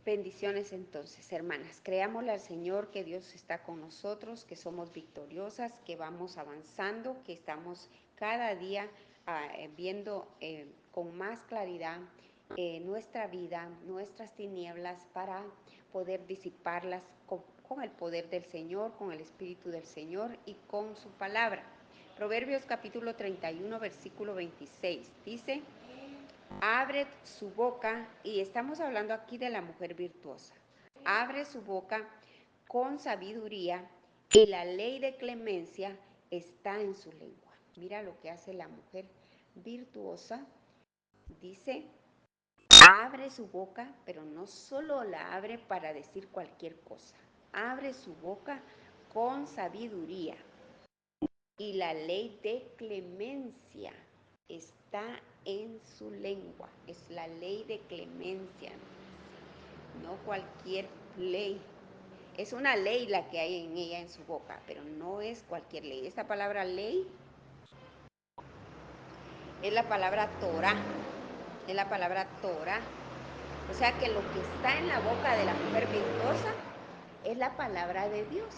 Bendiciones entonces, hermanas. Creámosle al Señor que Dios está con nosotros, que somos victoriosas, que vamos avanzando, que estamos cada día viendo con más claridad nuestra vida, nuestras tinieblas, para poder disiparlas con el poder del Señor, con el Espíritu del Señor y con su palabra. Proverbios capítulo 31, versículo 26 dice: abre su boca, y estamos hablando aquí de la mujer virtuosa, abre su boca con sabiduría, y la ley de clemencia está en su lengua. Mira lo que hace la mujer virtuosa. Dice, abre su boca, pero no solo la abre para decir cualquier cosa, abre su boca con sabiduría, y la ley de clemencia está en su lengua. Es la ley de clemencia, no cualquier ley. Es una ley la que hay en ella, en su boca, pero no es cualquier ley. Esta palabra ley es la palabra Torah, es la palabra Torah. O sea que lo que está en la boca de la mujer virtuosa es la palabra de Dios.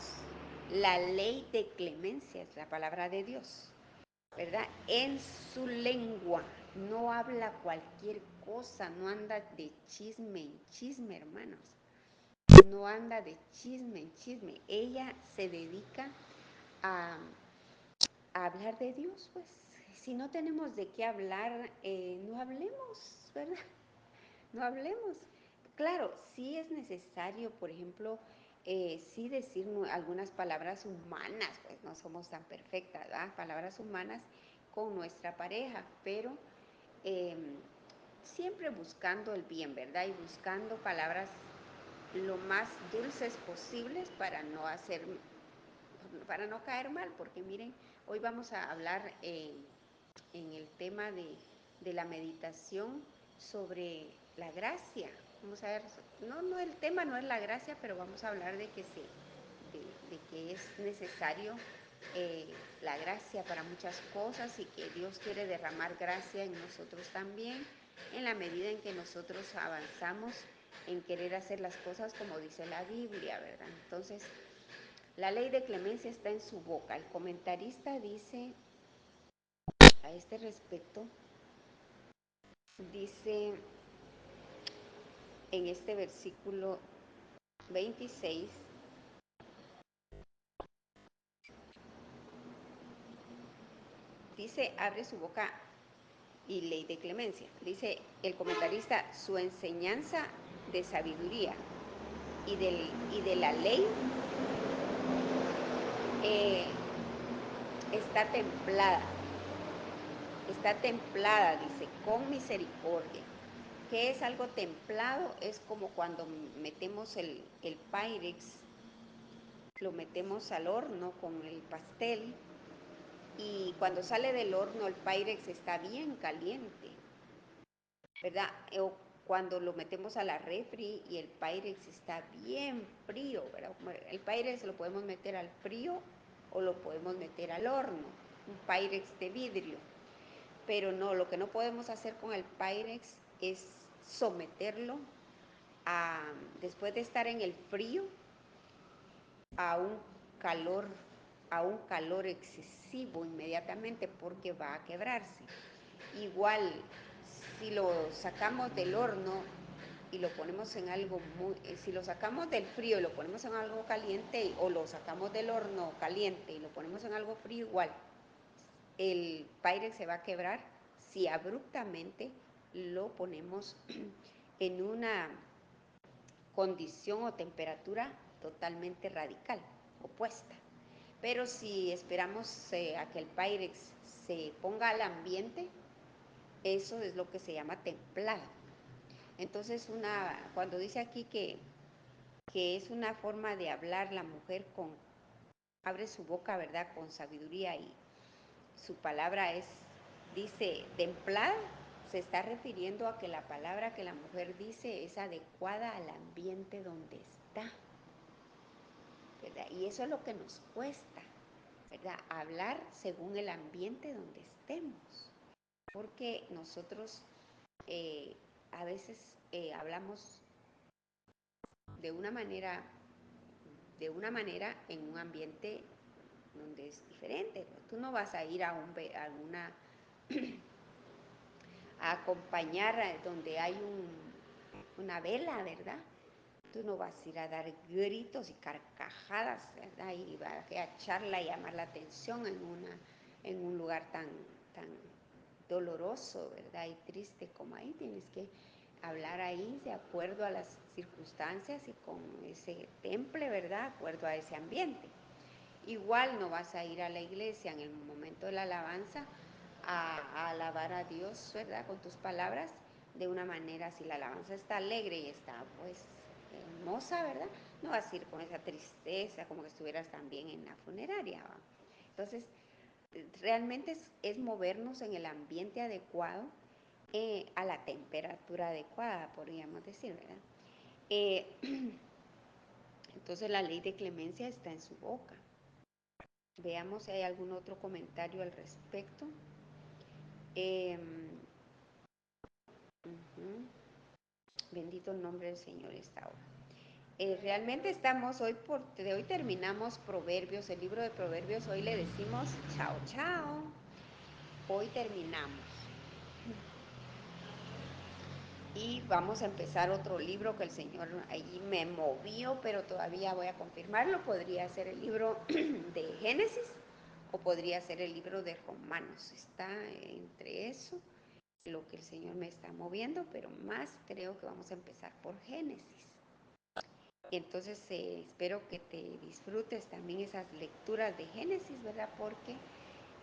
La ley de clemencia es la palabra de Dios, ¿verdad? En su lengua. No habla cualquier cosa, no anda de chisme en chisme, hermanos. No anda de chisme en chisme. Ella se dedica a, a hablar de Dios, pues. Si no tenemos de qué hablar, no hablemos, ¿verdad? No hablemos. Claro, sí es necesario, por ejemplo, sí decir algunas palabras humanas, pues no somos tan perfectas, ¿verdad? Palabras humanas con nuestra pareja, pero eh, siempre buscando el bien, ¿verdad? Y buscando palabras lo más dulces posibles para no caer mal, porque miren, hoy vamos a hablar en el tema de la meditación sobre la gracia. Vamos a ver, no, el tema no es la gracia, pero vamos a hablar de de que es necesario la gracia para muchas cosas, y que Dios quiere derramar gracia en nosotros también, en la medida en que nosotros avanzamos en querer hacer las cosas como dice la Biblia, ¿verdad? Entonces, la ley de clemencia está en su boca. El comentarista dice a este respecto, dice en este versículo 26, dice, abre su boca y ley de clemencia. Dice el comentarista, su enseñanza de sabiduría y de la ley eh, está templada, dice, con misericordia. ¿Qué es algo templado? Es como cuando metemos el Pyrex, lo metemos al horno con el pastel, y cuando sale del horno el Pyrex está bien caliente, ¿verdad? O cuando lo metemos a la refri y el Pyrex está bien frío, ¿verdad? El Pyrex lo podemos meter al frío o lo podemos meter al horno, un Pyrex de vidrio. Pero no, lo que no podemos hacer con el Pyrex es someterlo a, después de estar en el frío, a un calor, a un calor excesivo inmediatamente, porque va a quebrarse. Igual, si lo sacamos del horno y lo ponemos en algo si lo sacamos del frío y lo ponemos en algo caliente, o lo sacamos del horno caliente y lo ponemos en algo frío, igual el Pyrex se va a quebrar si abruptamente lo ponemos en una condición o temperatura totalmente radical, opuesta. Pero si esperamos a que el Pyrex se ponga al ambiente, eso es lo que se llama templado. Entonces, cuando dice aquí que es una forma de hablar la mujer abre su boca, ¿verdad?, con sabiduría, y su palabra dice templada, se está refiriendo a que la palabra que la mujer dice es adecuada al ambiente donde está, ¿verdad? Y eso es lo que nos cuesta, ¿verdad? Hablar según el ambiente donde estemos, porque nosotros a veces hablamos de una manera, en un ambiente donde es diferente. Tú no vas a ir a alguna a acompañar donde hay una vela, ¿verdad? Tú no vas a ir a dar gritos y carcajadas, ¿verdad? Y vas a echarla y llamar la atención en un lugar tan doloroso, ¿verdad? Y triste como ahí. Tienes que hablar ahí de acuerdo a las circunstancias y con ese temple, ¿verdad? De acuerdo a ese ambiente. Igual no vas a ir a la iglesia en el momento de la alabanza a alabar a Dios, ¿verdad? Con tus palabras de una manera, si la alabanza está alegre y está pues hermosa, ¿verdad? No vas a ir con esa tristeza como que estuvieras también en la funeraria, ¿va? Entonces, realmente es movernos en el ambiente adecuado, a la temperatura adecuada, podríamos decir, ¿verdad? Eh, entonces la ley de clemencia está en su boca. Veamos si hay algún otro comentario al respecto. Eh, Bendito el nombre del Señor esta hora. Realmente estamos de hoy terminamos Proverbios, el libro de Proverbios. Hoy le decimos chao, chao. Hoy terminamos. Y vamos a empezar otro libro que el Señor allí me movió, pero todavía voy a confirmarlo. Podría ser el libro de Génesis o podría ser el libro de Romanos. Está entre eso lo que el Señor me está moviendo, pero más creo que vamos a empezar por Génesis. Entonces espero que te disfrutes también esas lecturas de Génesis, ¿verdad? Porque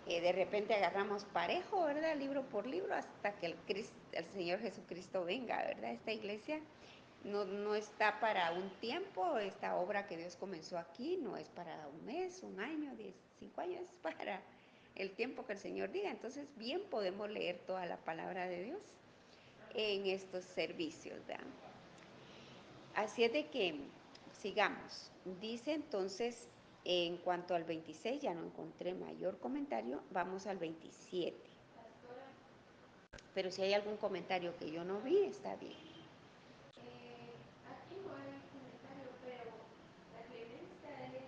de repente agarramos parejo, ¿verdad? Libro por libro hasta que el Señor Jesucristo venga, ¿verdad? Esta iglesia no está para un tiempo, esta obra que Dios comenzó aquí no es para un mes, un año, 5 años, es para el tiempo que el Señor diga. Entonces bien podemos leer toda la palabra de Dios en estos servicios, ¿verdad? Así es de que sigamos. Dice entonces, en cuanto al 26, ya no encontré mayor comentario, vamos al 27. Pero si hay algún comentario que yo no vi, está bien. Aquí no hay comentario, pero la clemencia es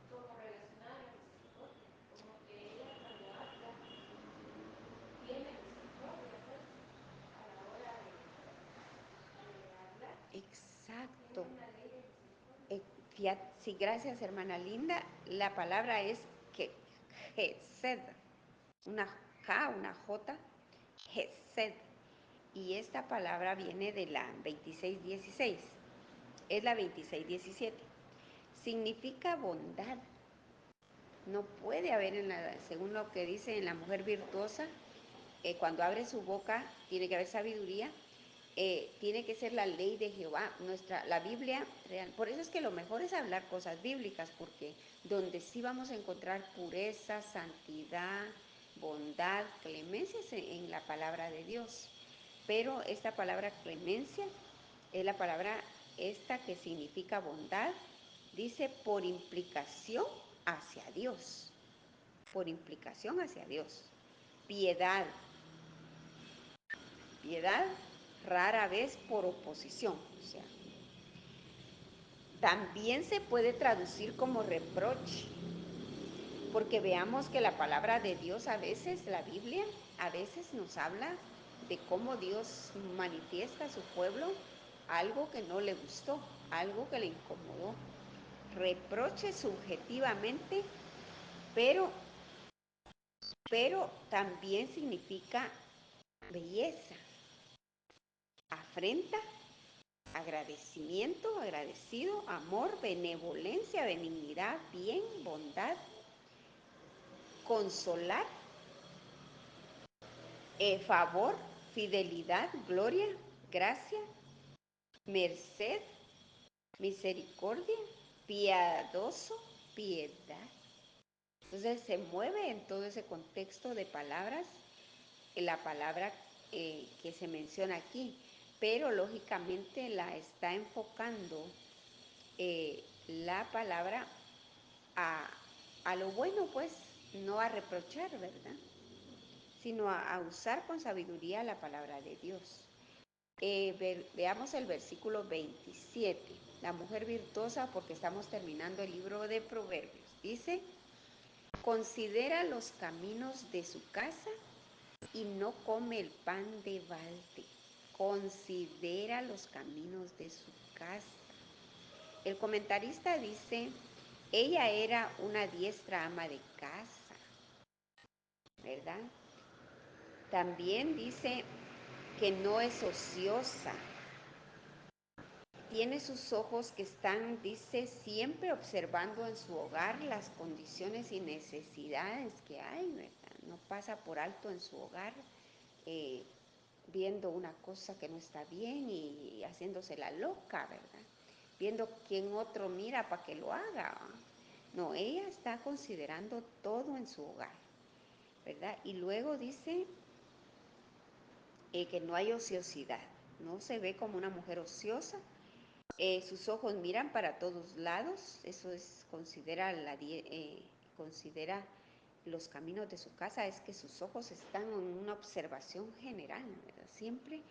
como relacionada a la misericordia, como que ella cuando habla tiene misericordia, pues, a la hora de hablar. Exacto. Tiene una ley de misericordia. Sí, gracias, hermana linda. La palabra es que Gesed, una K, una J, Gesed. Y esta palabra viene de la 26:16. Es la 26:17. Significa bondad. No puede haber, según lo que dice en la mujer virtuosa, cuando abre su boca tiene que haber sabiduría, tiene que ser la ley de Jehová, la Biblia real. Por eso es que lo mejor es hablar cosas bíblicas, porque donde sí vamos a encontrar pureza, santidad, bondad, clemencia es en la palabra de Dios. Pero esta palabra clemencia es la palabra esta que significa bondad, dice por implicación hacia Dios, por implicación hacia Dios. Piedad, piedad rara vez por oposición, o sea, también se puede traducir como reproche, porque veamos que la palabra de Dios a veces, la Biblia, a veces nos habla de cómo Dios manifiesta a su pueblo algo que no le gustó, algo que le incomodó. Reproche subjetivamente, pero también significa belleza, afrenta, agradecimiento, agradecido, amor, benevolencia, benignidad, bien, bondad, consolar, favor, fidelidad, gloria, gracia, merced, misericordia, piadoso, piedad. Entonces se mueve en todo ese contexto de palabras, la palabra que se menciona aquí, pero lógicamente la está enfocando la palabra a lo bueno, pues, no a reprochar, ¿verdad? sino a usar con sabiduría la palabra de Dios. Veamos el versículo 27. La mujer virtuosa, porque estamos terminando el libro de Proverbios. Dice, considera los caminos de su casa y no come el pan de balde. Considera los caminos de su casa. El comentarista dice, ella era una diestra ama de casa, ¿verdad? También dice que no es ociosa. Tiene sus ojos que están, dice, siempre observando en su hogar las condiciones y necesidades que hay, ¿verdad? No pasa por alto en su hogar eh, viendo una cosa que no está bien y haciéndose la loca, ¿verdad? Viendo quién otro mira para que lo haga. No, ella está considerando todo en su hogar, ¿verdad? Y luego dice que no hay ociosidad, no se ve como una mujer ociosa. Sus ojos miran para todos lados, eso es, considera los caminos de su casa, es que sus ojos están en una observación general, ¿verdad? Siempre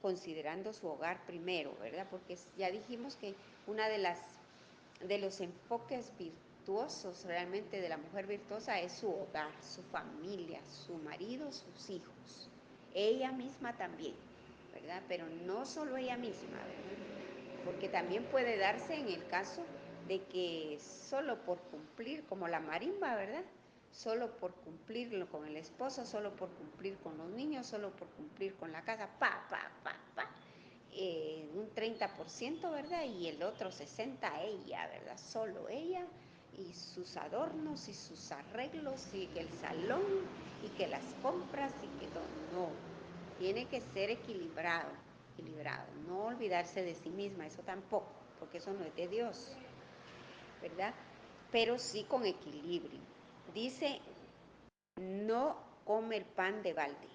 considerando su hogar primero, ¿verdad? Porque ya dijimos que una de los enfoques virtuosos realmente de la mujer virtuosa es su hogar, su familia, su marido, sus hijos. Ella misma también, ¿verdad? Pero no solo ella misma, ¿verdad? Porque también puede darse en el caso de que solo por cumplir, como la marimba, ¿verdad? Solo por cumplir con el esposo, solo por cumplir con los niños, solo por cumplir con la casa, un 30%, ¿verdad? Y el otro 60% ella, ¿verdad? Solo ella y sus adornos y sus arreglos y que el salón y que las compras y que todo. No, tiene que ser equilibrado, equilibrado. No olvidarse de sí misma, eso tampoco, porque eso no es de Dios, ¿verdad? Pero sí con equilibrio. Dice, no comer pan de balde.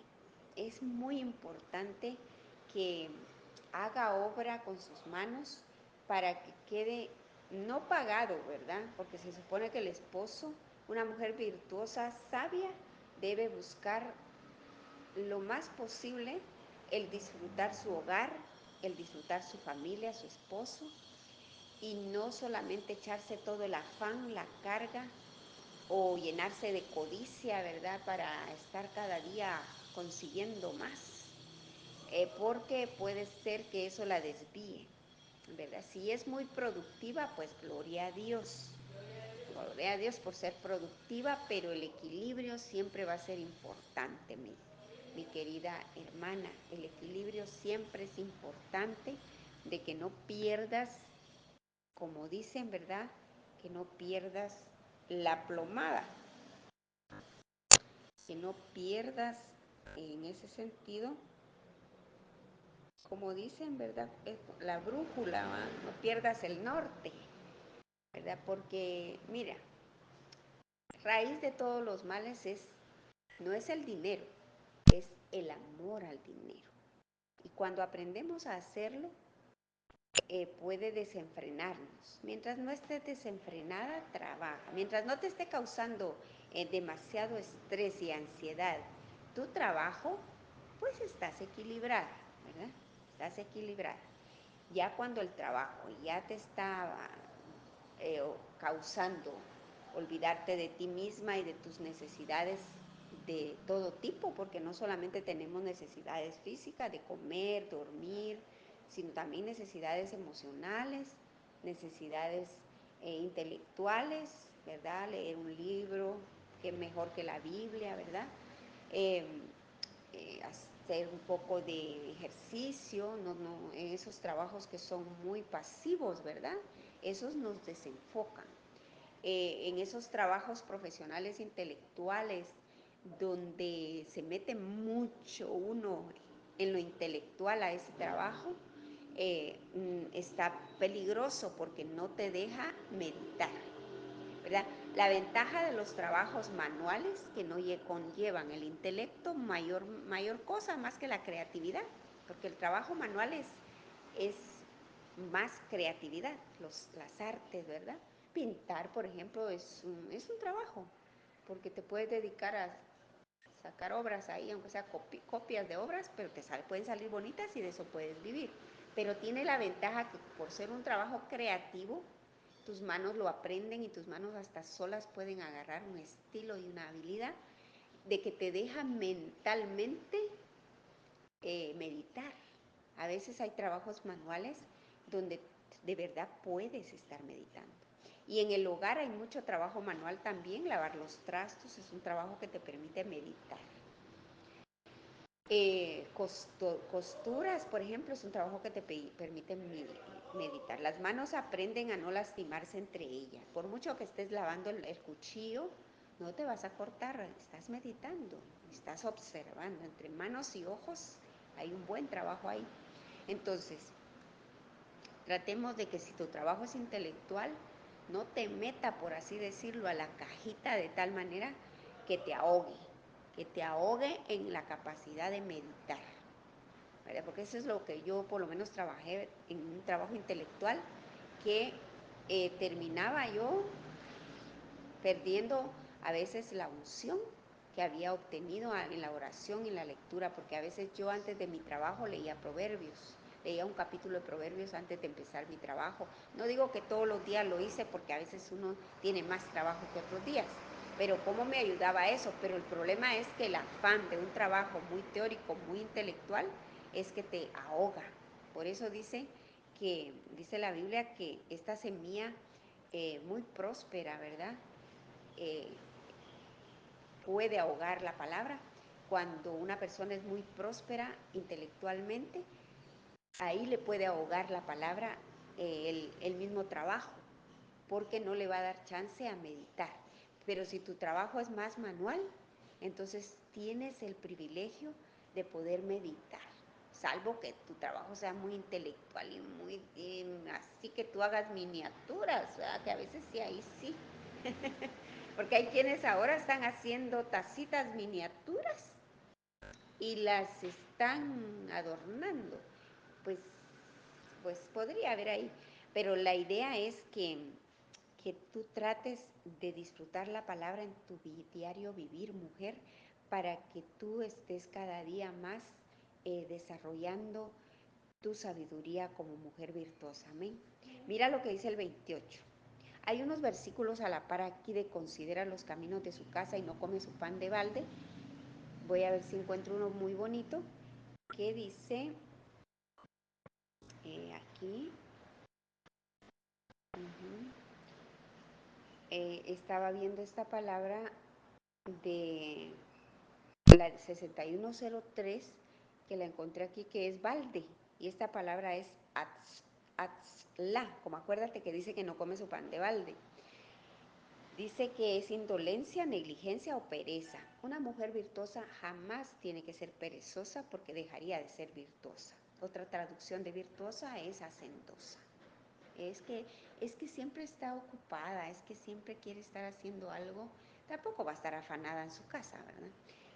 Es muy importante que haga obra con sus manos para que quede no pagado, ¿verdad? Porque se supone que el esposo, una mujer virtuosa, sabia, debe buscar lo más posible el disfrutar su hogar, el disfrutar su familia, su esposo, y no solamente echarse todo el afán, la carga o llenarse de codicia, ¿verdad? Para estar cada día consiguiendo más, porque puede ser que eso la desvíe, ¿verdad? Si es muy productiva, pues gloria a Dios. Gloria a Dios por ser productiva, pero el equilibrio siempre va a ser importante, mi querida hermana. El equilibrio siempre es importante de que no pierdas, como dicen, ¿verdad? Que no pierdas la plomada, que no pierdas en ese sentido, como dicen, ¿verdad? La brújula, ¿va? No pierdas el norte, ¿verdad? Porque, mira, raíz de todos los males no es el dinero, es el amor al dinero. Y cuando aprendemos a hacerlo, puede desenfrenarnos. Mientras no estés desenfrenada, trabaja. Mientras no te esté causando demasiado estrés y ansiedad tu trabajo, pues estás equilibrada, ¿verdad? Estás equilibrada. Ya cuando el trabajo ya te está causando olvidarte de ti misma y de tus necesidades de todo tipo, porque no solamente tenemos necesidades físicas de comer, dormir, sino también necesidades emocionales, necesidades intelectuales, ¿verdad? Leer un libro, que mejor que la Biblia, ¿verdad? Eh, hacer un poco de ejercicio, esos trabajos que son muy pasivos, ¿verdad? Esos nos desenfocan. En esos trabajos profesionales intelectuales donde se mete mucho uno en lo intelectual a ese trabajo, está peligroso porque no te deja meditar, ¿verdad? La ventaja de los trabajos manuales que no conllevan el intelecto, mayor cosa más que la creatividad, porque el trabajo manual es más creatividad, las artes, ¿verdad? Pintar, por ejemplo, es un trabajo, porque te puedes dedicar a sacar obras ahí, aunque sea copias de obras, pero pueden salir bonitas y de eso puedes vivir. Pero tiene la ventaja que por ser un trabajo creativo, tus manos lo aprenden y tus manos hasta solas pueden agarrar un estilo y una habilidad de que te deja mentalmente meditar. A veces hay trabajos manuales donde de verdad puedes estar meditando. Y en el hogar hay mucho trabajo manual también, lavar los trastos es un trabajo que te permite meditar. Costuras, por ejemplo, es un trabajo que te permite meditar. Las manos aprenden a no lastimarse entre ellas. Por mucho que estés lavando el cuchillo, no te vas a cortar, estás meditando, estás observando. Entre manos y ojos hay un buen trabajo ahí. Entonces, tratemos de que si tu trabajo es intelectual, no te meta, por así decirlo, a la cajita de tal manera que te ahogue en la capacidad de meditar, ¿verdad? Porque eso es lo que yo por lo menos trabajé en un trabajo intelectual que terminaba yo perdiendo a veces la unción que había obtenido en la oración y en la lectura, porque a veces yo antes de mi trabajo leía proverbios, leía un capítulo de proverbios antes de empezar mi trabajo. No digo que todos los días lo hice porque a veces uno tiene más trabajo que otros días, pero cómo me ayudaba eso. Pero el problema es que el afán de un trabajo muy teórico, muy intelectual, es que te ahoga. Por eso dice la Biblia que esta semilla muy próspera, ¿verdad? Eh, puede ahogar la palabra. Cuando una persona es muy próspera intelectualmente, ahí le puede ahogar la palabra el mismo trabajo, porque no le va a dar chance a meditar. Pero si tu trabajo es más manual, entonces tienes el privilegio de poder meditar, salvo que tu trabajo sea muy intelectual y muy así que tú hagas miniaturas, ¿verdad? Que a veces sí, ahí sí. Porque hay quienes ahora están haciendo tacitas miniaturas y las están adornando. Pues, pues podría haber ahí. Pero la idea es que tú trates de disfrutar la palabra en tu diario vivir, mujer, para que tú estés cada día más desarrollando tu sabiduría como mujer virtuosa. Amén. Mira lo que dice el 28. Hay unos versículos a la par aquí de considera los caminos de su casa y no come su pan de balde. Voy a ver si encuentro uno muy bonito que dice aquí. Estaba viendo esta palabra de la 6103 que la encontré aquí, que es balde, y esta palabra es atzla, como acuérdate que dice que no come su pan de balde. Dice que es indolencia, negligencia o pereza. Una mujer virtuosa jamás tiene que ser perezosa porque dejaría de ser virtuosa. Otra traducción de virtuosa es hacendosa. Es que, es que siempre está ocupada, es que siempre quiere estar haciendo algo. Tampoco va a estar afanada en su casa, ¿verdad?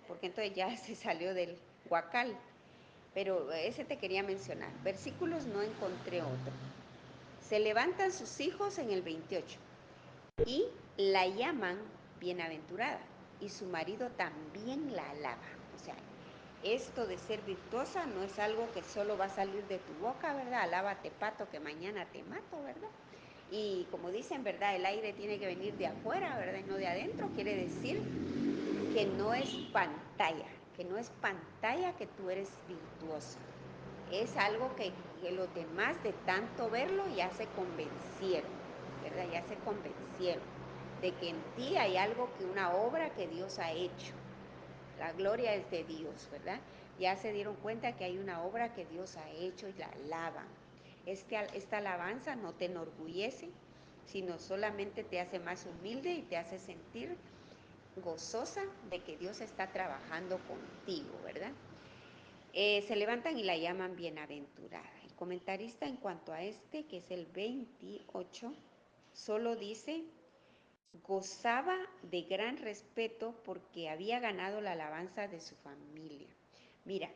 Porque entonces ya se salió del guacal. Pero ese te quería mencionar. Versículos no encontré otro. Se levantan sus hijos en el 28 y la llaman bienaventurada y su marido también la alaba. O sea, esto de ser virtuosa no es algo que solo va a salir de tu boca, ¿verdad? Alábate pato que mañana te mato, ¿verdad? Y como dicen, ¿verdad? El aire tiene que venir de afuera, ¿verdad? Y no de adentro. Quiere decir que no es pantalla, que tú eres virtuosa. Es algo que los demás de tanto verlo ya se convencieron, ¿verdad? Ya se convencieron de que en ti hay algo, que una obra que Dios ha hecho. La gloria es de Dios, ¿verdad? Ya se dieron cuenta que hay una obra que Dios ha hecho y la alaban. Esta alabanza no te enorgullece, sino solamente te hace más humilde y te hace sentir gozosa de que Dios está trabajando contigo, ¿verdad? Se levantan y la llaman bienaventurada. El comentarista en cuanto a este, que es el 28, solo dice, gozaba de gran respeto porque había ganado la alabanza de su familia. Mira,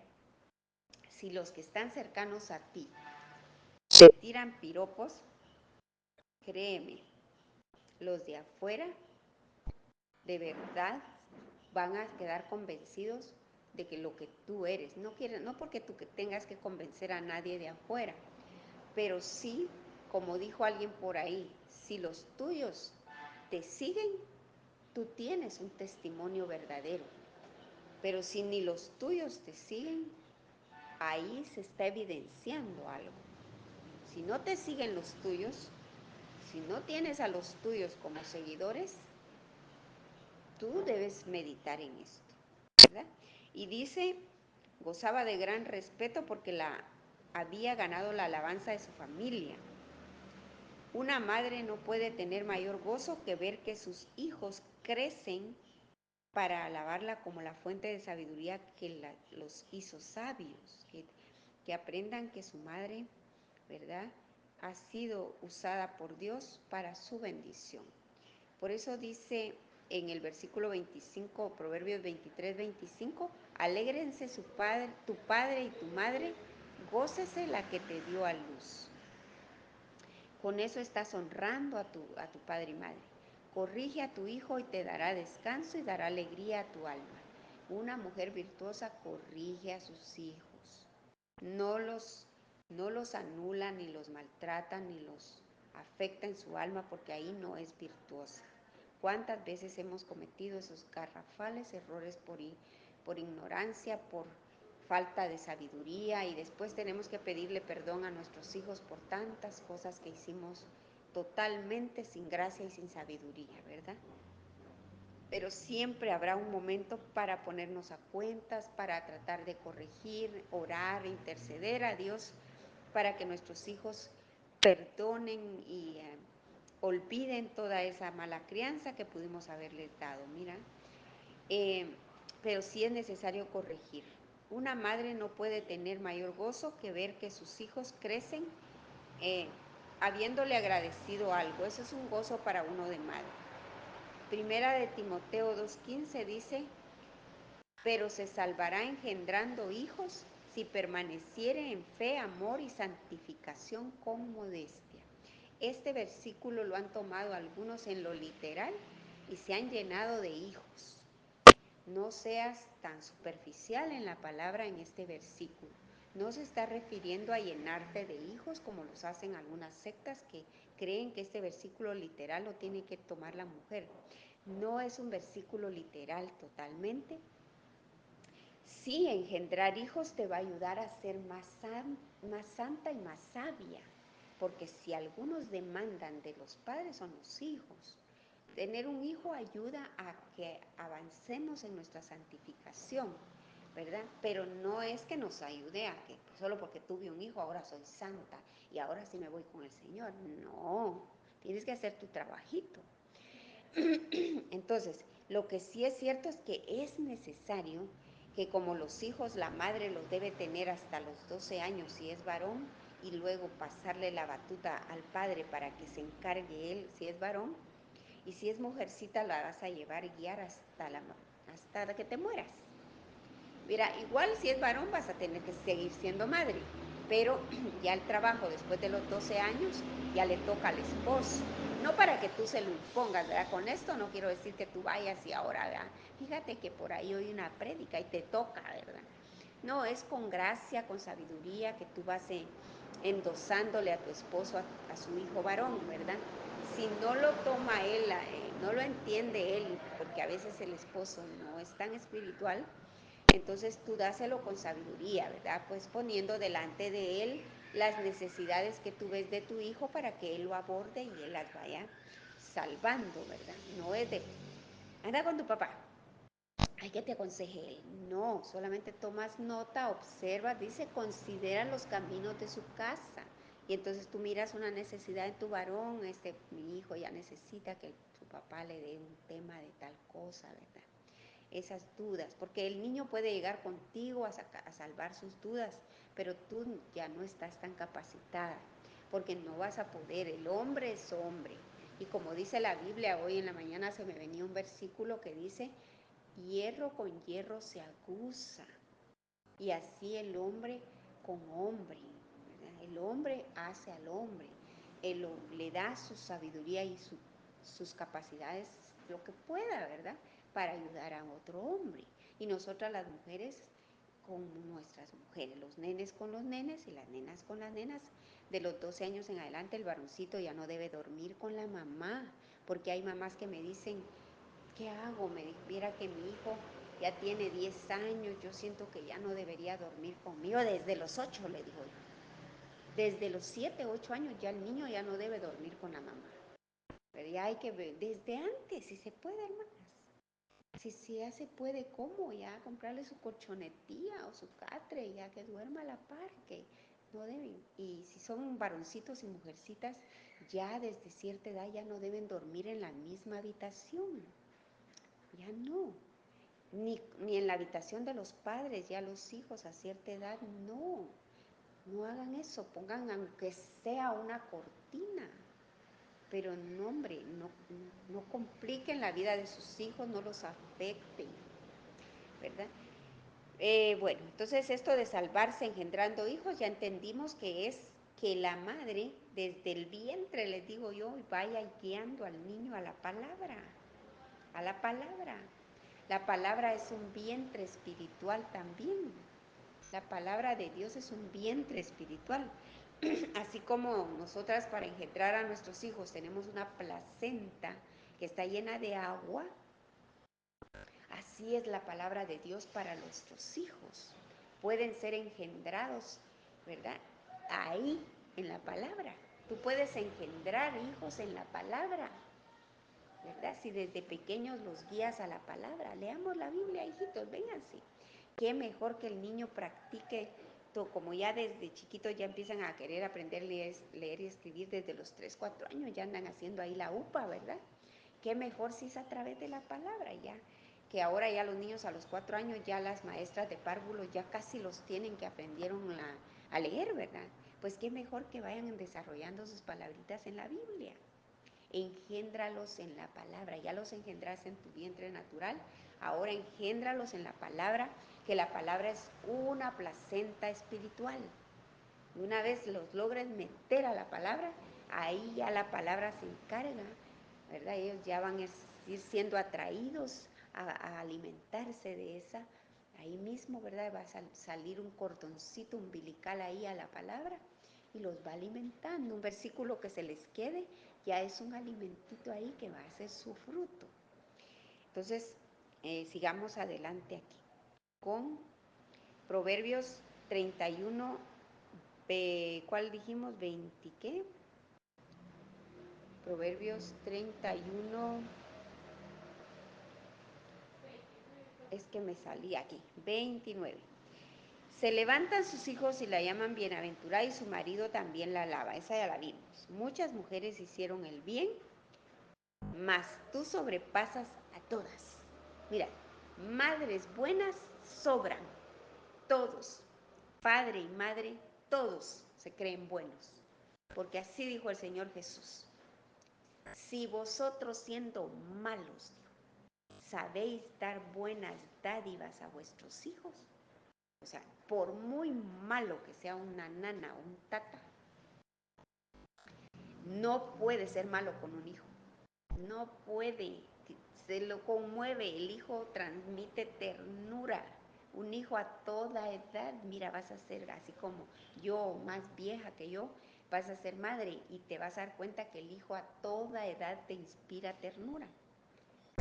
si los que están cercanos a ti te tiran piropos, créeme, los de afuera de verdad van a quedar convencidos de que lo que tú eres. No porque tú tengas que convencer a nadie de afuera, pero sí, como dijo alguien por ahí, si los tuyos te siguen, tú tienes un testimonio verdadero. Pero si ni los tuyos te siguen, ahí se está evidenciando algo. Si no te siguen los tuyos, si no tienes a los tuyos como seguidores, tú debes meditar en esto, ¿verdad? Y dice, gozaba de gran respeto porque había ganado la alabanza de su familia. Una madre no puede tener mayor gozo que ver que sus hijos crecen para alabarla como la fuente de sabiduría que los hizo sabios, que aprendan que su madre, ¿verdad?, ha sido usada por Dios para su bendición. Por eso dice en el versículo 25, Proverbios 23-25, alégrense tu padre y tu madre, gócese la que te dio a luz. Con eso estás honrando a tu padre y madre. Corrige a tu hijo y te dará descanso y dará alegría a tu alma. Una mujer virtuosa corrige a sus hijos. No los, no los anula, ni los maltrata, ni los afecta en su alma, porque ahí no es virtuosa. ¿Cuántas veces hemos cometido esos garrafales errores por ignorancia, por falta de sabiduría, y después tenemos que pedirle perdón a nuestros hijos por tantas cosas que hicimos totalmente sin gracia y sin sabiduría, ¿verdad? Pero siempre habrá un momento para ponernos a cuentas, para tratar de corregir, orar, interceder a Dios para que nuestros hijos perdonen y olviden toda esa mala crianza que pudimos haberles dado. Mira, eh, pero sí es necesario corregir. Una madre no puede tener mayor gozo que ver que sus hijos crecen eh, habiéndole agradecido algo. Eso es un gozo para uno de madre. Primera de Timoteo 2:15 dice, pero se salvará engendrando hijos si permaneciere en fe, amor y santificación con modestia. Este versículo lo han tomado algunos en lo literal y se han llenado de hijos. No seas tan superficial en la palabra en este versículo. No se está refiriendo a llenarte de hijos como los hacen algunas sectas que creen que este versículo literal lo tiene que tomar la mujer. No es un versículo literal totalmente. Sí, engendrar hijos te va a ayudar a ser más santa y más sabia, porque si algunos demandan de los padres son los hijos. Tener un hijo ayuda a que avancemos en nuestra santificación, ¿verdad? Pero no es que nos ayude a que solo porque tuve un hijo ahora soy santa y ahora sí me voy con el Señor. No, tienes que hacer tu trabajito. Entonces, lo que sí es cierto es que es necesario que como los hijos, la madre los debe tener hasta los 12 años si es varón y luego pasarle la batuta al padre para que se encargue él si es varón, y si es mujercita la vas a llevar y guiar hasta que te mueras. Mira, igual si es varón vas a tener que seguir siendo madre, pero ya el trabajo después de los 12 años ya le toca al esposo. No para que tú se lo impongas, ¿verdad? Con esto no quiero decir que tú vayas y ahora, ¿verdad? Fíjate que por ahí hoy una prédica y te toca, ¿verdad? No, es con gracia, con sabiduría que tú vas endosándole a tu esposo, a su hijo varón, ¿verdad? Si no lo toma él, no lo entiende él, porque a veces el esposo no es tan espiritual, entonces tú dáselo con sabiduría, ¿verdad? Pues poniendo delante de él las necesidades que tú ves de tu hijo para que él lo aborde y él las vaya salvando, ¿verdad? No es de, anda con tu papá, hay que te aconseje él. No, solamente tomas nota, observas, dice, considera los caminos de su casa. Y entonces tú miras una necesidad en tu varón, mi hijo ya necesita que su papá le dé un tema de tal cosa, ¿verdad? Esas dudas, porque el niño puede llegar contigo a salvar sus dudas, pero tú ya no estás tan capacitada, porque no vas a poder, el hombre es hombre. Y como dice la Biblia, hoy en la mañana se me venía un versículo que dice, hierro con hierro se aguza, y así el hombre con hombre, ¿verdad? El hombre hace al hombre, él le da su sabiduría y sus capacidades, lo que pueda, ¿verdad? para ayudar a otro hombre. Y nosotras las mujeres con nuestras mujeres, los nenes con los nenes y las nenas con las nenas. De los 12 años en adelante el varoncito ya no debe dormir con la mamá, porque hay mamás que me dicen, ¿qué hago? Me viera que mi hijo ya tiene 10 años, yo siento que ya no debería dormir conmigo. Desde los 8, le digo yo. Desde los 7, 8 años ya el niño ya no debe dormir con la mamá. Pero ya hay que ver, desde antes, si se puede, hermanas. Si ya se puede, ¿cómo? Ya comprarle su colchonetía o su catre, ya que duerma a la par, que no deben. Y si son varoncitos y mujercitas, ya desde cierta edad ya no deben dormir en la misma habitación. Ya no. Ni en la habitación de los padres, ya los hijos a cierta edad, no. No hagan eso, pongan aunque sea una cortina. Pero no, hombre, no compliquen la vida de sus hijos, no los afecten, ¿verdad? Bueno, entonces esto de salvarse engendrando hijos, ya entendimos que es que la madre desde el vientre, les digo yo, vaya guiando al niño a la palabra, a la palabra. La palabra es un vientre espiritual también. La palabra de Dios es un vientre espiritual. Así como nosotras para engendrar a nuestros hijos tenemos una placenta que está llena de agua, así es la palabra de Dios para nuestros hijos. Pueden ser engendrados, ¿verdad? Ahí, en la palabra. Tú puedes engendrar hijos en la palabra, ¿verdad? Si desde pequeños los guías a la palabra. Leamos la Biblia, hijitos, vénganse. Qué mejor que el niño practique, como ya desde chiquitos ya empiezan a querer aprender leer y escribir desde los 3, 4 años, ya andan haciendo ahí la UPA, ¿verdad? Qué mejor si es a través de la palabra, ya. Que ahora ya los niños a los 4 años, ya las maestras de párvulo ya casi los tienen que aprendieron a leer, ¿verdad? Pues qué mejor que vayan desarrollando sus palabritas en la Biblia. Engéndralos en la palabra, ya los engendraste en tu vientre natural, ahora engéndralos en la palabra, que la palabra es una placenta espiritual. Una vez los logres meter a la palabra, ahí ya la palabra se encarga, ¿verdad? Ellos ya van a ir siendo atraídos a alimentarse de esa, ahí mismo, ¿verdad? Va a salir un cordoncito umbilical ahí a la palabra y los va alimentando. Un versículo que se les quede ya es un alimentito ahí que va a ser su fruto. Entonces, sigamos adelante aquí con Proverbios 31, ¿cuál dijimos? ¿20 qué? Proverbios 31, es que me salí aquí, 29. Se levantan sus hijos y la llaman bienaventurada y su marido también la alaba. Esa ya la vimos. Muchas mujeres hicieron el bien, mas tú sobrepasas a todas. Mira, madres buenas sobran, todos, padre y madre, todos se creen buenos, porque así dijo el Señor Jesús. Si vosotros siendo malos, sabéis dar buenas dádivas a vuestros hijos, o sea, por muy malo que sea una nana o un tata, no puede ser malo con un hijo. No puede, se lo conmueve, el hijo transmite ternura. Un hijo a toda edad, mira, vas a ser así como yo, más vieja que yo, vas a ser madre y te vas a dar cuenta que el hijo a toda edad te inspira ternura.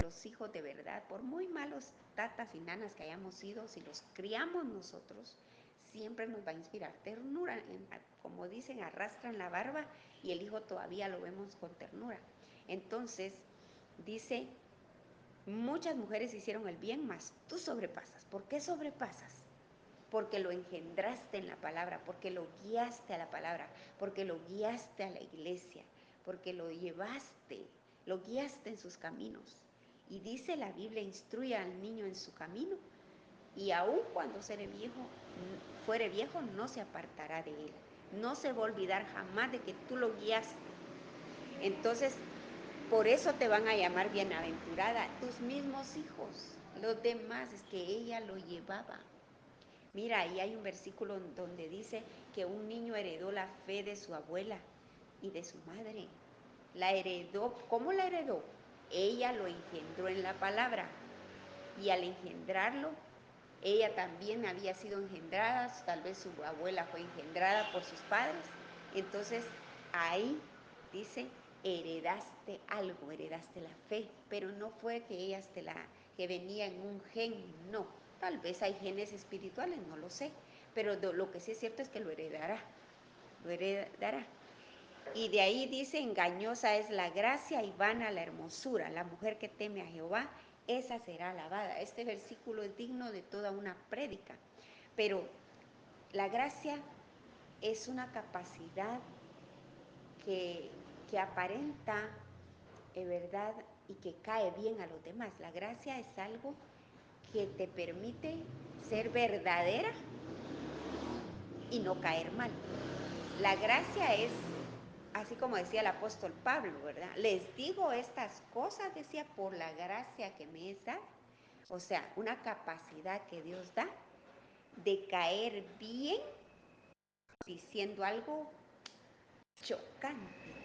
Los hijos de verdad, por muy malos tatas y nanas que hayamos sido, si los criamos nosotros, siempre nos va a inspirar ternura. Como dicen, arrastran la barba y el hijo todavía lo vemos con ternura. Entonces, dice, muchas mujeres hicieron el bien, mas tú sobrepasas. ¿Por qué sobrepasas? Porque lo engendraste en la palabra, porque lo guiaste a la palabra, porque lo guiaste a la iglesia, porque lo llevaste, lo guiaste en sus caminos. Y dice la Biblia, instruye al niño en su camino, y aun cuando fuere viejo, no se apartará de él. No se va a olvidar jamás de que tú lo guiaste. Entonces, por eso te van a llamar bienaventurada tus mismos hijos. Los demás es que ella lo llevaba. Mira, ahí hay un versículo donde dice que un niño heredó la fe de su abuela y de su madre. La heredó. ¿Cómo la heredó? Ella lo engendró en la palabra. y al engendrarlo, ella también había sido engendrada, tal vez su abuela fue engendrada por sus padres. Entonces ahí dice, heredaste algo, heredaste la fe, pero no fue que que venía en un gen, no. Tal vez hay genes espirituales, no lo sé, pero lo que sí es cierto es que lo heredará, lo heredará. Y de ahí dice, engañosa es la gracia y vana la hermosura. La mujer que teme a Jehová, esa será alabada. Este versículo es digno de toda una prédica. Pero la gracia es una capacidad que, que aparenta, verdad, y que cae bien a los demás. La gracia es algo que te permite ser verdadera y no caer mal. La gracia es, así como decía el apóstol Pablo, ¿verdad? Les digo estas cosas, decía, por la gracia que me es dada. O sea, una capacidad que Dios da de caer bien diciendo algo chocante.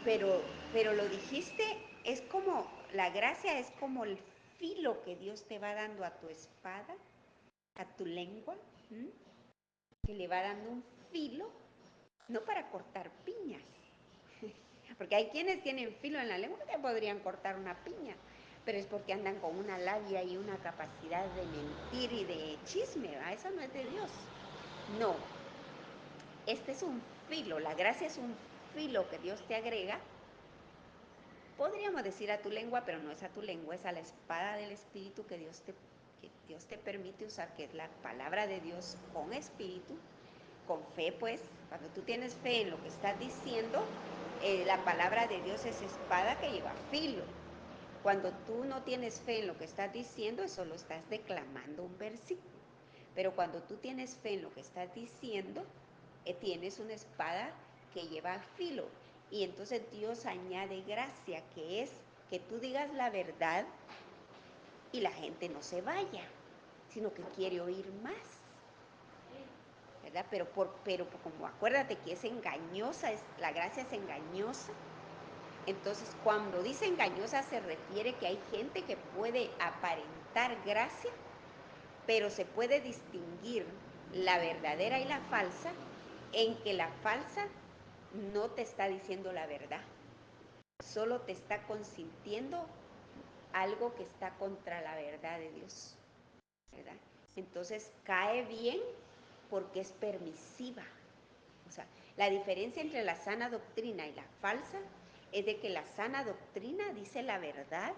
Pero lo dijiste, es como, la gracia es como el filo que Dios te va dando a tu espada, a tu lengua, ¿m? Que le va dando un filo, no para cortar piñas, porque hay quienes tienen filo en la lengua que podrían cortar una piña, pero es porque andan con una labia y una capacidad de mentir y de chisme, ¿va? Eso no es de Dios. No, este es un filo, la gracia es un filo que Dios te agrega. Podríamos decir a tu lengua, pero no es a tu lengua, es a la espada del Espíritu que Dios te permite usar, que es la palabra de Dios con espíritu, con fe, pues. Cuando tú tienes fe en lo que estás diciendo, la palabra de Dios es espada que lleva filo. Cuando tú no tienes fe en lo que estás diciendo, solo estás declamando un versículo. Pero cuando tú tienes fe en lo que estás diciendo, tienes una espada que lleva filo. Y entonces Dios añade gracia, que es que tú digas la verdad y la gente no se vaya, sino que quiere oír más, ¿verdad? Pero como acuérdate que es engañosa, la gracia es engañosa. Entonces, cuando dice engañosa se refiere que hay gente que puede aparentar gracia, pero se puede distinguir la verdadera y la falsa en que la falsa no te está diciendo la verdad, solo te está consintiendo algo que está contra la verdad de Dios, ¿verdad? Entonces cae bien porque es permisiva. O sea, la diferencia entre la sana doctrina y la falsa es de que la sana doctrina dice la verdad,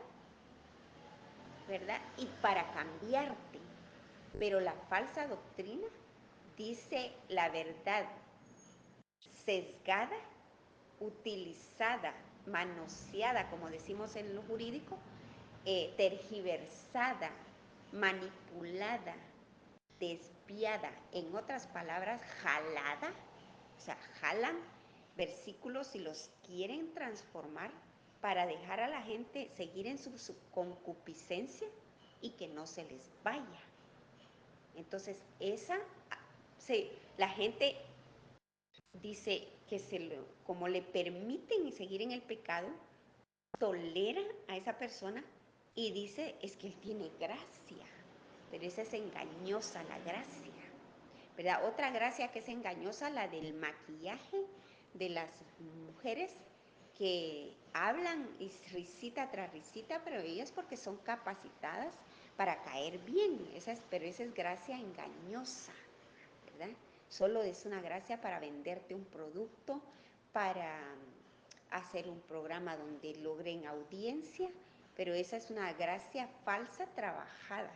¿verdad? Y para cambiarte. Pero la falsa doctrina dice la verdad sesgada, utilizada, manoseada, como decimos en lo jurídico, tergiversada, manipulada, desviada, en otras palabras, jalada, o sea, jalan versículos y los quieren transformar para dejar a la gente seguir en su concupiscencia y que no se les vaya. Entonces, la gente dice que como le permiten seguir en el pecado, tolera a esa persona y dice, es que él tiene gracia, pero esa es engañosa la gracia, ¿verdad? Otra gracia que es engañosa, la del maquillaje de las mujeres que hablan y risita tras risita, pero ellas porque son capacitadas para caer bien, pero esa es gracia engañosa, ¿verdad? Solo es una gracia para venderte un producto, para hacer un programa donde logren audiencia, pero esa es una gracia falsa trabajada,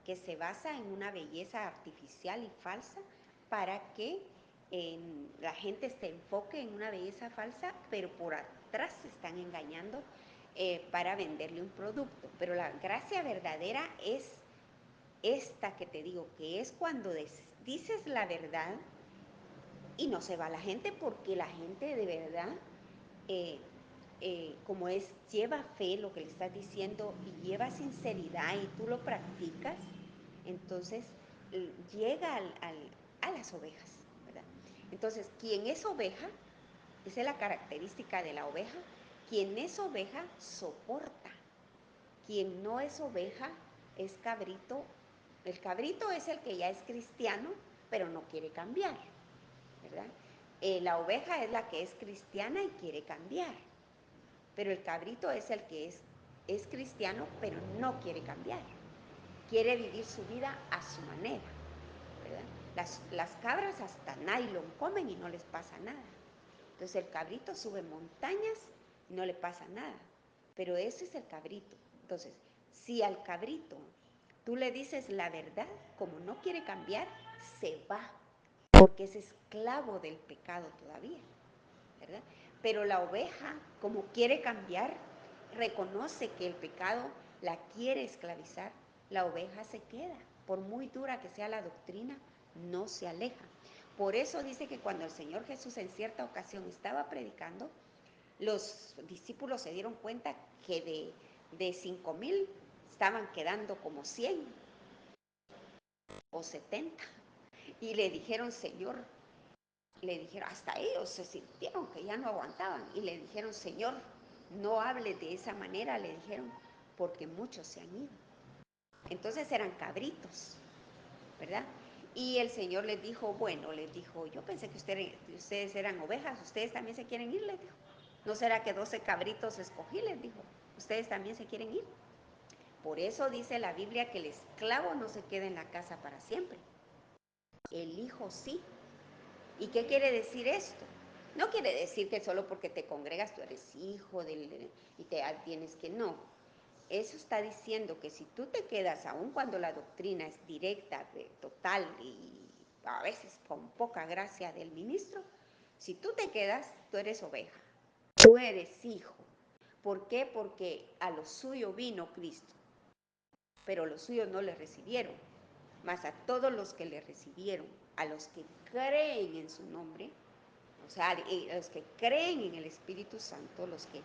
que se basa en una belleza artificial y falsa para que la gente se enfoque en una belleza falsa, pero por atrás se están engañando para venderle un producto. Pero la gracia verdadera es esta que te digo, que es cuando dices la verdad y no se va la gente, porque la gente de verdad, como lleva fe lo que le estás diciendo y lleva sinceridad y tú lo practicas, entonces llega a las ovejas, ¿verdad? Entonces, quien es oveja, esa es la característica de la oveja, quien es oveja soporta. Quien no es oveja es cabrito. El cabrito es el que ya es cristiano, pero no quiere cambiar, ¿verdad? La oveja es la que es cristiana y quiere cambiar, pero el cabrito es el que es cristiano, pero no quiere cambiar. Quiere vivir su vida a su manera, ¿verdad? Las cabras hasta nylon comen y no les pasa nada. Entonces el cabrito sube montañas y no le pasa nada. Pero ese es el cabrito. Entonces, si al cabrito tú le dices la verdad, como no quiere cambiar, se va, porque es esclavo del pecado todavía, ¿verdad? Pero la oveja, como quiere cambiar, reconoce que el pecado la quiere esclavizar, la oveja se queda. Por muy dura que sea la doctrina, no se aleja. Por eso dice que cuando el Señor Jesús en cierta ocasión estaba predicando, los discípulos se dieron cuenta que de 5,000 estaban quedando como 100 o 70. Y le dijeron, Señor, le dijeron, hasta ellos se sintieron que ya no aguantaban y le dijeron, Señor, no hable de esa manera, le dijeron, porque muchos se han ido. Entonces eran cabritos, ¿verdad? Y el Señor les dijo, bueno, les dijo, yo pensé que ustedes eran ovejas, ustedes también se quieren ir, les dijo. ¿No será que 12 cabritos escogí? Les dijo, ustedes también se quieren ir. Por eso dice la Biblia que el esclavo no se queda en la casa para siempre, el hijo sí. ¿Y qué quiere decir esto? No quiere decir que solo porque te congregas tú eres hijo y te tienes que no. Eso está diciendo que si tú te quedas, aun cuando la doctrina es directa, total y a veces con poca gracia del ministro, si tú te quedas, tú eres oveja, tú eres hijo. ¿Por qué? Porque a lo suyo vino Cristo, pero los suyos no le recibieron. Mas a todos los que le recibieron, a los que creen en su nombre, o sea, los que creen en el Espíritu Santo, los que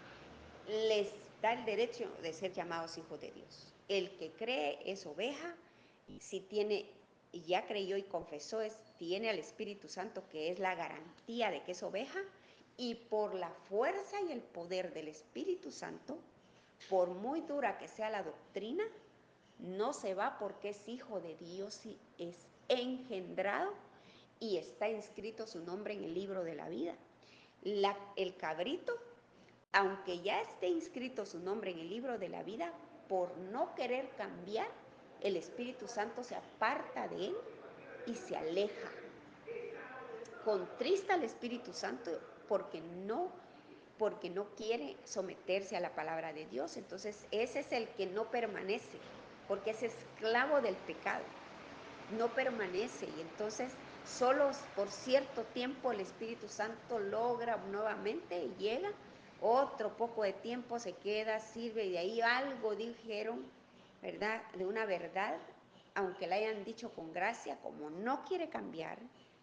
les da el derecho de ser llamados hijos de Dios. El que cree es oveja, si tiene, y ya creyó y confesó, tiene al Espíritu Santo, que es la garantía de que es oveja, y por la fuerza y el poder del Espíritu Santo, por muy dura que sea la doctrina, no se va porque es hijo de Dios y es engendrado y está inscrito su nombre en el libro de la vida. El cabrito, aunque ya esté inscrito su nombre en el libro de la vida, por no querer cambiar, el Espíritu Santo se aparta de él y se aleja. Contrista al Espíritu Santo porque no quiere someterse a la palabra de Dios. Entonces ese es el que no permanece, porque es esclavo del pecado, no permanece, y entonces solo por cierto tiempo el Espíritu Santo logra nuevamente y llega, otro poco de tiempo se queda, sirve, y de ahí algo dijeron, ¿verdad? De una verdad, aunque la hayan dicho con gracia, como no quiere cambiar,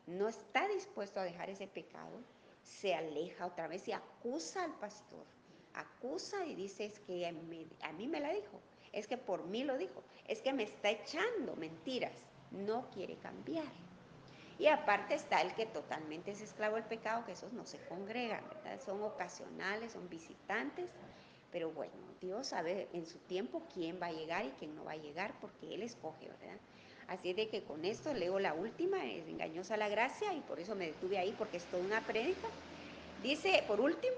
no está dispuesto a dejar ese pecado, se aleja otra vez y acusa al pastor, acusa y dice, es que a mí me la dijo, es que por mí lo dijo, es que me está echando mentiras, no quiere cambiar. Y aparte está el que totalmente es esclavo del pecado, que esos no se congregan, ¿verdad? Son ocasionales, son visitantes, pero bueno, Dios sabe en su tiempo quién va a llegar y quién no va a llegar, porque Él escoge, ¿verdad? Así de que con esto leo la última, es engañosa la gracia, y por eso me detuve ahí, porque es toda una prédica. Dice, por último,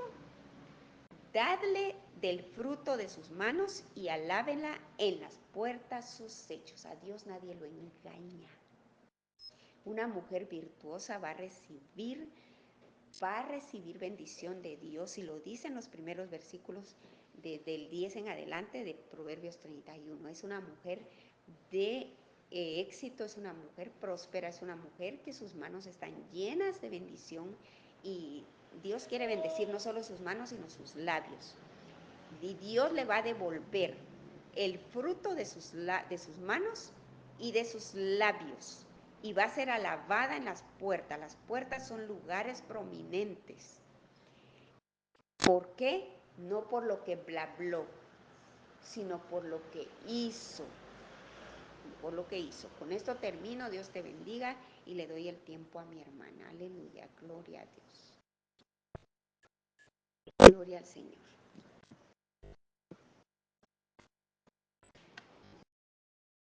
dadle del fruto de sus manos y alábenla en las puertas sus hechos. A Dios nadie lo engaña. Una mujer virtuosa va a recibir bendición de Dios, y lo dicen los primeros versículos del 10 en adelante de Proverbios 31. Es una mujer de éxito, es una mujer próspera, es una mujer que sus manos están llenas de bendición, y Dios quiere bendecir no solo sus manos, sino sus labios. Y Dios le va a devolver el fruto de sus manos y de sus labios, y va a ser alabada en las puertas. Las puertas son lugares prominentes. ¿Por qué? No por lo que blabló, sino por lo que hizo. Por lo que hizo. Con esto termino. Dios te bendiga, y le doy el tiempo a mi hermana. Aleluya, gloria a Dios. Gloria al Señor.